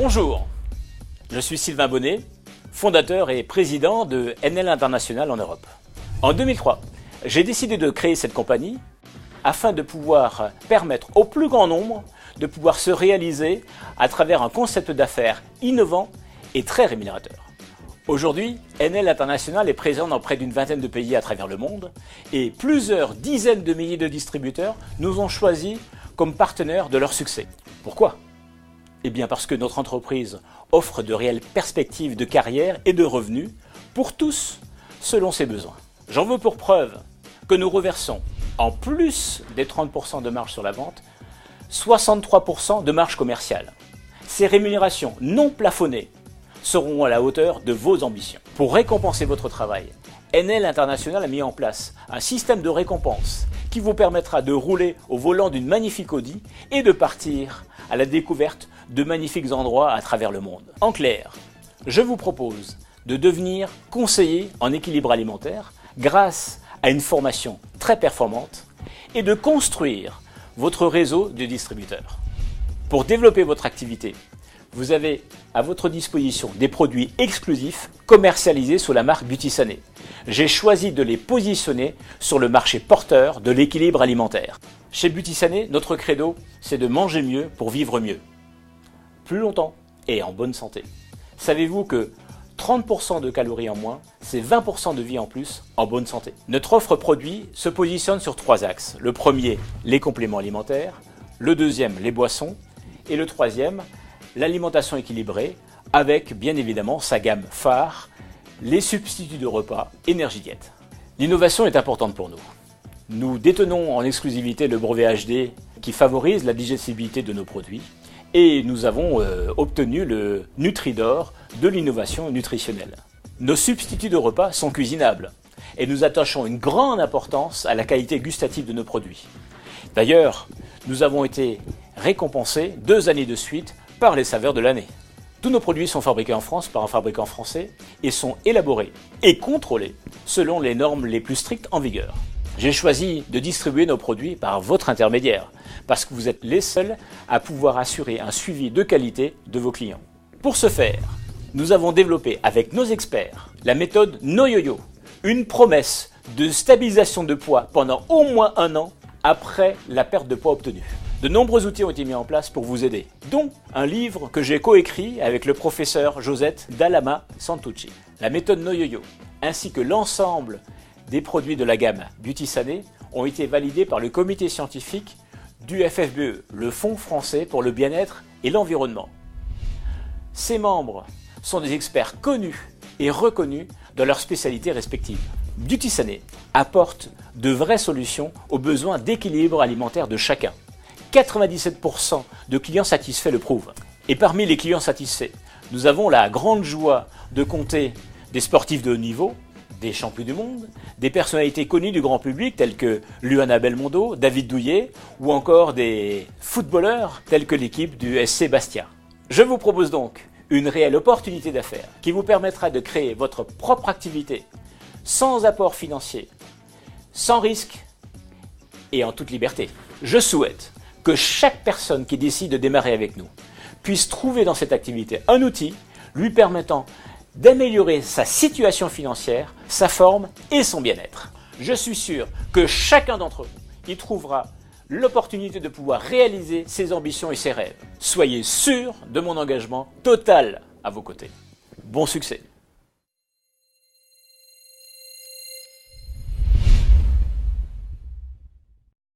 Bonjour, je suis Sylvain Bonnet, fondateur et président de NL International en Europe. En 2003, j'ai décidé de créer cette compagnie afin de pouvoir permettre au plus grand nombre de pouvoir se réaliser à travers un concept d'affaires innovant et très rémunérateur. Aujourd'hui, NL International est présent dans près d'une vingtaine de pays à travers le monde et plusieurs dizaines de milliers de distributeurs nous ont choisis comme partenaires de leur succès. Pourquoi ? Eh bien parce que notre entreprise offre de réelles perspectives de carrière et de revenus pour tous selon ses besoins. J'en veux pour preuve que nous reversons, en plus des 30% de marge sur la vente, 63% de marge commerciale. Ces rémunérations non plafonnées seront à la hauteur de vos ambitions. Pour récompenser votre travail, NL International a mis en place un système de récompense qui vous permettra de rouler au volant d'une magnifique Audi et de partir à la découverte de magnifiques endroits à travers le monde. En clair, je vous propose de devenir conseiller en équilibre alimentaire grâce à une formation très performante et de construire votre réseau de distributeurs. Pour développer votre activité, vous avez à votre disposition des produits exclusifs commercialisés sous la marque Beauty Sané. J'ai choisi de les positionner sur le marché porteur de l'équilibre alimentaire. Chez Beauty Sané, notre credo, c'est de manger mieux pour vivre mieux. Plus longtemps et en bonne santé. Savez-vous que 30% de calories en moins, c'est 20% de vie en plus en bonne santé. Notre offre produit se positionne sur 3 axes. Le premier, les compléments alimentaires. Le deuxième, les boissons. Et le troisième, l'alimentation équilibrée avec bien évidemment sa gamme phare, les substituts de repas Énergie Diète. L'innovation est importante pour nous. Nous détenons en exclusivité le brevet HD qui favorise la digestibilité de nos produits et nous avons obtenu le Nutri-D'or de l'innovation nutritionnelle. Nos substituts de repas sont cuisinables et nous attachons une grande importance à la qualité gustative de nos produits. D'ailleurs, nous avons été récompensés 2 années de suite par les saveurs de l'année. Tous nos produits sont fabriqués en France par un fabricant français et sont élaborés et contrôlés selon les normes les plus strictes en vigueur. J'ai choisi de distribuer nos produits par votre intermédiaire parce que vous êtes les seuls à pouvoir assurer un suivi de qualité de vos clients. Pour ce faire, nous avons développé avec nos experts la méthode NoYoYo, une promesse de stabilisation de poids pendant au moins 1 an après la perte de poids obtenue. De nombreux outils ont été mis en place pour vous aider, dont un livre que j'ai coécrit avec le professeur Josette Dallama Santucci. La méthode NoYoYo, ainsi que l'ensemble des produits de la gamme Beauty Sané ont été validés par le comité scientifique du FFBE, le Fonds français pour le bien-être et l'environnement. Ces membres sont des experts connus et reconnus dans leurs spécialités respectives. Beauty Sané apporte de vraies solutions aux besoins d'équilibre alimentaire de chacun. 97% de clients satisfaits le prouvent. Et parmi les clients satisfaits, nous avons la grande joie de compter des sportifs de haut niveau, des champions du monde, des personnalités connues du grand public telles que Luana Belmondo, David Douillet ou encore des footballeurs tels que l'équipe du SC Bastia. Je vous propose donc une réelle opportunité d'affaires qui vous permettra de créer votre propre activité sans apport financier, sans risque et en toute liberté. Je souhaite que chaque personne qui décide de démarrer avec nous puisse trouver dans cette activité un outil lui permettant d'améliorer sa situation financière, sa forme et son bien-être. Je suis sûr que chacun d'entre vous y trouvera l'opportunité de pouvoir réaliser ses ambitions et ses rêves. Soyez sûr de mon engagement total à vos côtés. Bon succès!